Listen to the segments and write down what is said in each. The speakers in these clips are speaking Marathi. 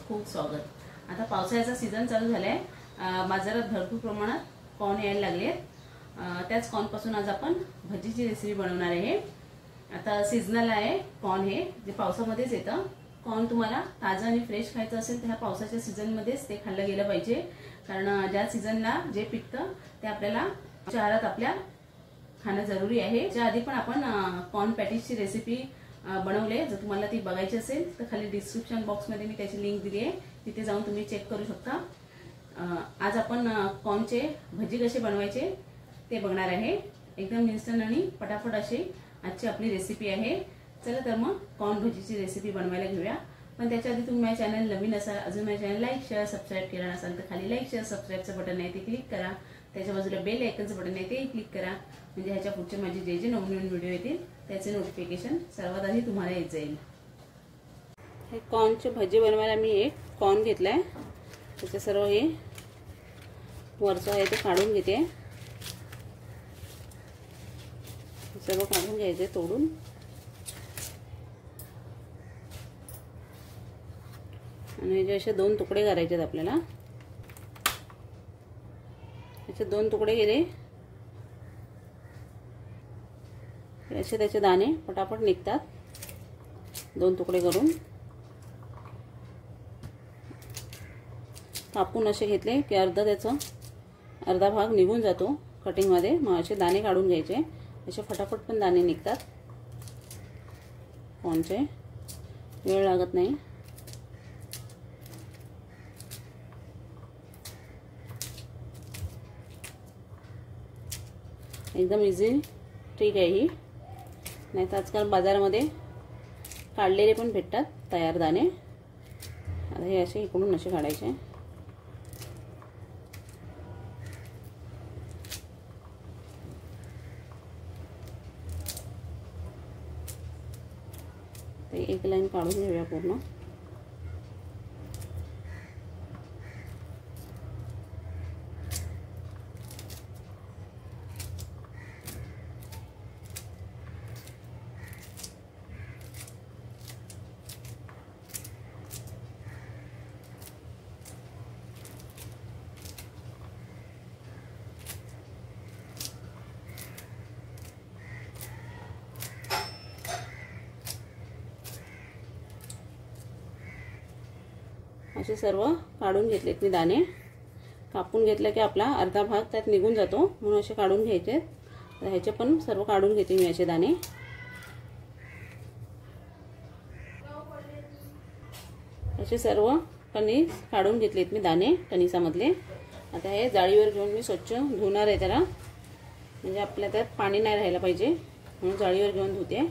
खूप स्वागत। आता पावसाळ्याचा सीझन चालू झालाय, बाजारात भरपूर प्रमाणात कॉर्न यायला लागले। त्याच कॉर्न पासून आज आपण भजीची रेसिपी बनवणार आहे। आता सीजनल आहे कॉर्न, हे जे पावसामध्येच येतं। कॉर्न तुम्हाला ताजा आणि फ्रेश खायचं असेल तर ह्या पावसाच्या सीझन मध्येच ते खाल्लं गेलं पाहिजे, कारण ज्या सीझनला जे पिकतं ते आपल्याला शहरात आपल्या खाणं जरुरी आहे। ज्या आधी पण आपण कॉर्न पॅटीसची रेसिपी बनवले, जर तुम्हाला ती बघायची असेल तर खाली डिस्क्रिप्शन बॉक्स मध्ये मी त्याची लिंक दिली आहे, तिथे जाऊन तुम्ही चेक करू शकता। आज आपण कॉर्नचे भजी कसे बनवायचे ते बघणार आहे। एकदम इन्स्टंट आणि पटापट अशी आजची आपली रेसिपी आहे। चला तर मग कॉर्न भजीची रेसिपी बनवायला घेऊया। पण त्याच्या आधी तुम्ही माझ्या चॅनल नवीन असाल, अजून माझ्या चॅनल लाईक शेअर सबस्क्राइब केलं नसाल तर खाली लाईक शेअर सबस्क्राइबचं बटन आहे ते क्लिक करा। त्याच्या बाजूला बेल आयकॉनचं बटन आहे ते क्लिक करा, म्हणजे ह्याच्या पुढचे माझे जे जे नवीन व्हिडिओ येतील त्याचे नोटिफिकेशन सर्वात आधी तुम्हाला येत जाईल। हे कॉर्नचे भजी बनवायला मी एक कॉर्न घेतलाय, त्याचे सर्व हे वरचं आहे ते काढून घेते। सर्व काढून घ्यायचे तोडून, आणि जे असे दोन तुकडे करायचे आहेत आपल्याला। याचे दोन तुकडे केले असे त्याचे दाणे पटापट निघतात। दोन तुकडे करून कापून असे घेतले की अर्धा भाग निघून जातो कटिंग मध्ये। मग असे दाणे काढून घ्यायचे, असे फटाफट पण दाणे निघतात। कॉर्नचे वेळ लागत नाही। एकदम इझी ट्रिक आहे ही, नाही तर आजकाल बाजारामध्ये काढलेले पण भेटतात तयार दाणे। आता हे असे इकडून असे काढायचे। ते एक लाईन काढून घेऊया पूर्ण। असे सर्व काढून घेतलेत मी दाणे। कापून घेतले की आपला अर्धा भाग त्यात निघून जातो, म्हणून असे काढून घ्यायचे। तर ह्याचे पण सर्व काढून घेते मी असे दाणे। असे सर्व कणीस काढून घेतलेत मी दाणे कणिसामधले। आता हे जाळीवर घेऊन मी स्वच्छ धुणार आहे त्याला, म्हणजे आपल्या त्यात पाणी नाही राहायला पाहिजे, म्हणून जाळीवर घेऊन धुते।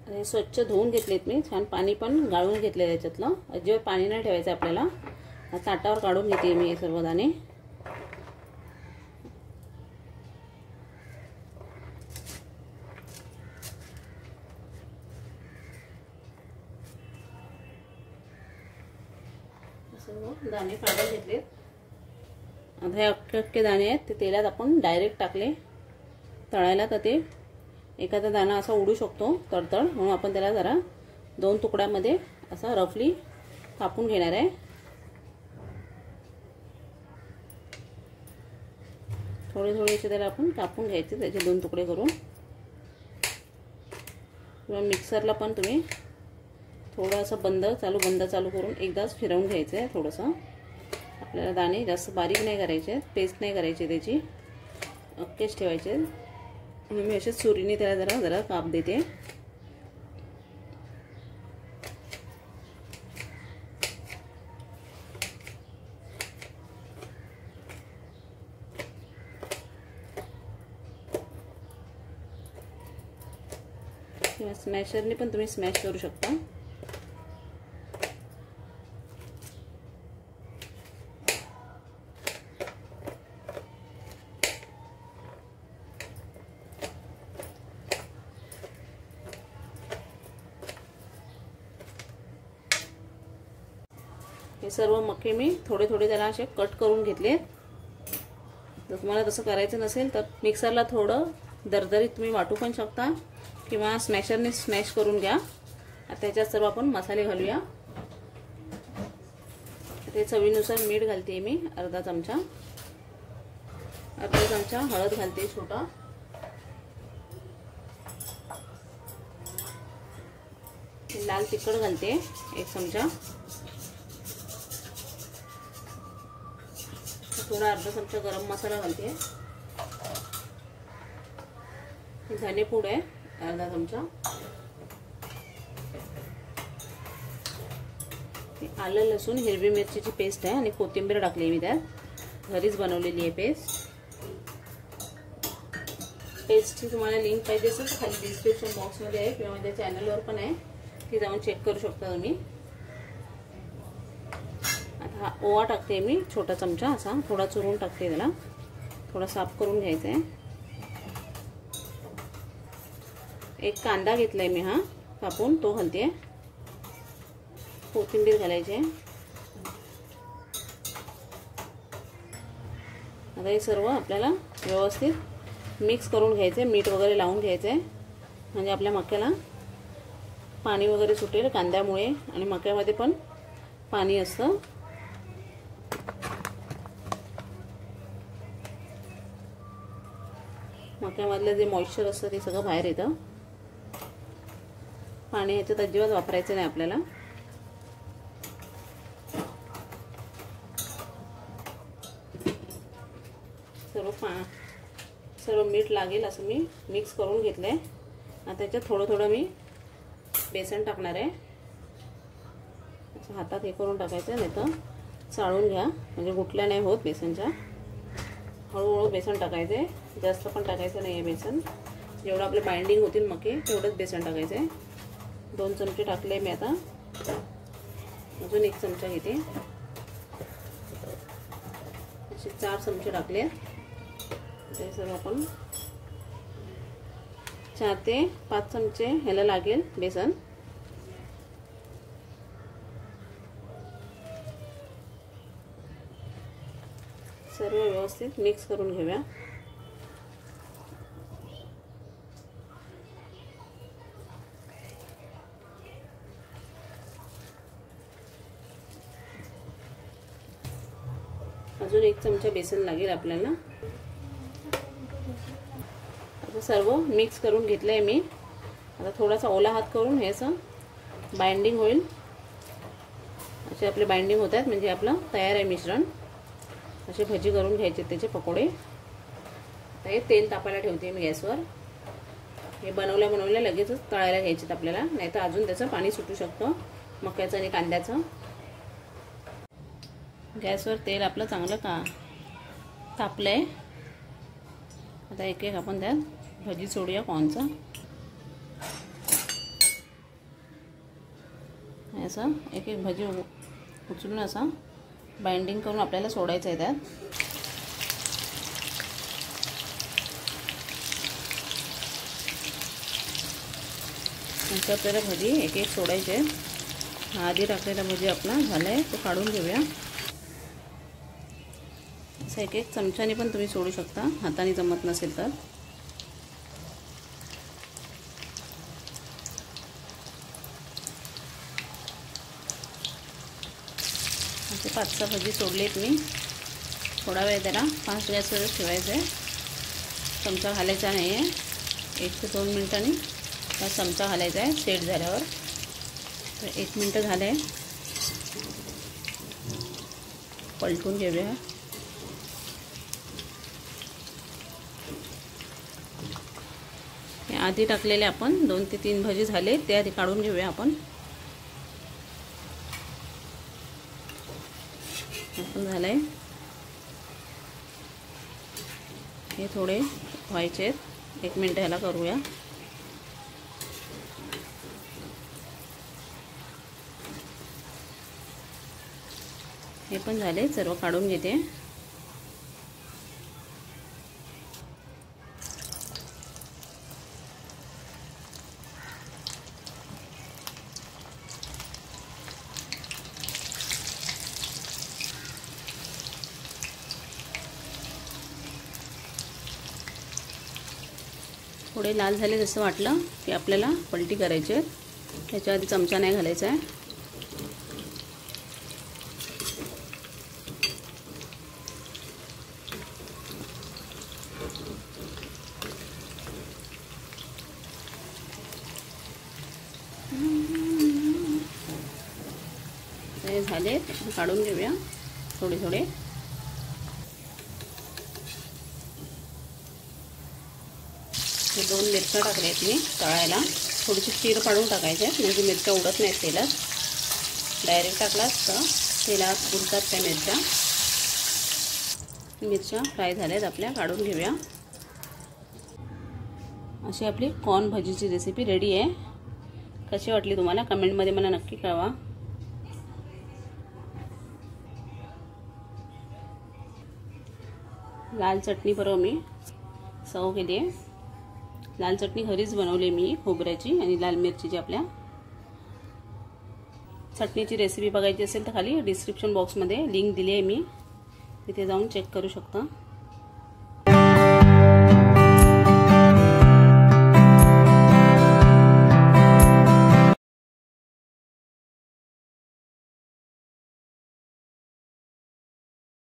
हे स्वच्छ धुवून घेतलेत मी, छान पाणी पण गाळून घेतले त्याच्यातलं। अजिबात पाणी नाही ठेवायचं आपल्याला। ताटावर काढून घेते मी हे सर्व दाणे। सर्व दाणे काढून घेतलेत। आता हे अख्खे दाणे आहेत ते तेलात आपण डायरेक्ट टाकले तळायला, तर ते एखादा दाणा असा उडू शकतो तडतड, म्हणून आपण त्याला जरा दोन तुकड्यामध्ये असा रफली कापून घेणार आहे। थोडे असे त्याला आपण कापून घ्यायचे, त्याचे दोन तुकडे करून। किंवा मिक्सरला पण तुम्ही थोडं असं बंद चालू करून एकदाच फिरवून घ्यायचं आहे थोडंसं। आपल्याला दाणे जास्त बारीक नाही करायचे, पेस्ट नाही करायची त्याची, अख्खेच ठेवायचे। म्हणून मी अशा सुरीने त्याला जरा काप देते। किंवा स्मॅशरने पण तुम्ही स्मॅश करू शकता। हे सर्व मके मी थोडे त्याला असे कट करून घेतले। जर तुम्हाला तसं करायचं नसेल तर मिक्सरला थोडं दरदरीत तुम्ही वाटू पण शकता, किंवा स्मॅशरने स्मॅश करून घ्या। आता याच्यात सर्व आपण मसाले घालूया। ते चवीनुसार मीठ घालते मी अर्धा चमचा, अर्धा चमचा हळद घालते छोटा, लाल तिखट घालते 1 चमचा, थोडा अर्धा चमचा गरम मसाला घालते, धने पूड आहे अर्धा चमचा, आलं लसूण हिरवी मिरचीची पेस्ट आहे आणि कोथिंबीर टाकली मी त्यात, घरीच बनवलेली आहे पेस्ट। पेस्टची तुम्हाला लिंक पाहिजे असेल तर खाली डिस्क्रिप्शन बॉक्समध्ये आहे किंवा माझ्या चॅनलवर पण आहे, ती जाऊन चेक करू शकता तुम्ही। आता हा ओवा टाकते मी छोटा चमचा, असा थोडा चुरून टाकते, त्याला थोडा साफ करून घ्यायचा आहे। एक कांदा घेतलाय मी हा कापून, तो घालते, कोथिंबीर घालायची आहे। आता हे सर्व आपल्याला व्यवस्थित मिक्स करून घ्यायचे, मीठ वगैरे लावून घ्यायचे, म्हणजे आपल्या मक्याला पाणी वगैरे सुटेल कांद्यामुळे, आणि मक्यामध्ये पण पाणी असतं। मक्यामधलं जे मॉइश्चर असतं ते सगळं बाहेर येतं। पाणी ह्याच्यात अजिबात वापरायचं नाही आपल्याला। सर्व मीठ लागेल असं मी मिक्स करून घेतलंय। आता त्याच्यात थोडं थोडं मी बेसन टाकणार आहे, असं हातात हे करून टाकायचं, नाही तर चाळून घ्या, म्हणजे गुठल्या नाही होत बेसनच्या। हळूहळू बेसन टाकायचे, जास्त पण टाकायचं नाही आहे बेसन, जेवढं आपले बाइंडिंग होतील मके तेवढंच बेसन टाकायचं आहे। 2 चमचे टाकले मी, आता अजून 1 चमचा घेते, असे 4 चमचे टाकले। ते सर्व आपण 4 ते 5 चमचे ह्याला लागेल बेसन। सर्व व्यवस्थित मिक्स करून घेऊया। अजून 1 चमचा बेसन लागेल आपल्याला। आता सर्व मिक्स करून घेतलंय मी, आता थोडासा ओला हात करून हे असं बाइंडिंग होईल, असे आपले बाइंडिंग होतात, म्हणजे आपलं तयार आहे मिश्रण। असे भजी करून घ्यायचे, त्याचे पकोडे। आता हे तेल तापायला ठेवते मी गॅसवर, हे बनवल्या लगेचच तळायला घ्यायचे आपल्याला, नाही तर अजून त्याचं पाणी सुटू शकतं मक्याचं आणि कांद्याचं। गॅसवर तेल आपलं चांगलं तापलंय, आता एक एक आपण त्यात भजी सोडूया कॉर्नचा, असं एक एक भजी उचलून असं बाइंडिंग करून आपल्याला सोडायचं आहे त्यात। नंतर आपल्याला भजी एक एक सोडायचे। हा आधी टाकलेला भजी आपला झालाय, तो काढून घेऊया। असं एक एक चमच्याने पण तुम्ही सोडू शकता, हाताने जमत नसेल तर। असे 5-6 भजी सोडलेत मी। थोडा वेळ त्याला फास्ट गॅसवर ठेवायचं आहे, चमचा घालायचा नाही आहे। 1 ते 2 मिनिटांनी हा चमचा घालायचा आहे सेट झाल्यावर। तर 1 मिनिट झाले, पलटून घेऊया। आधी टाकलेले आपण 2 ते 3 भजी झाले, ते आधी काढून घेऊया आपण। आपण झालंय, हे थोडे व्हायचे, 1 मिनिट ह्याला करूया। हे पण झाले, सर्व काढून घेते। थोडे लाल झाले जसं वाटलं की आपल्याला पलटी करायची आहे। त्याच्या आधी चमचा नाही घालायचा आहे. हे झाले, काढून घेऊया थोडे थोडे. हे 2 मिरच्या टाकल्या आहेत मी तळायला. थोडीशी चीर पाडून टाकायच्या म्हणजे मिरच्या उडत नाहीत तेलात. डायरेक्ट टाकलाच तर तेलात उडतात त्या मिरच्या. मिरच्या फ्राय झाल्यात आपल्या, काढून घेऊया. अशी आपली कॉर्न भजीची रेसिपी रेडी आहे. कशी वाटली तुम्हाला कमेंटमध्ये मला नक्की कळवा. लाल चटणी बरोबर मी सर्व केली आहे. लाल चटणी घरीच बनवली मी, खोबऱ्याची आणि लाल मिरचीची. आपल्या चटणीची रेसिपी बघायची असेल तर खाली डिस्क्रिप्शन बॉक्समध्ये लिंक दिली आहे मी, तिथे जाऊन चेक करू शकता.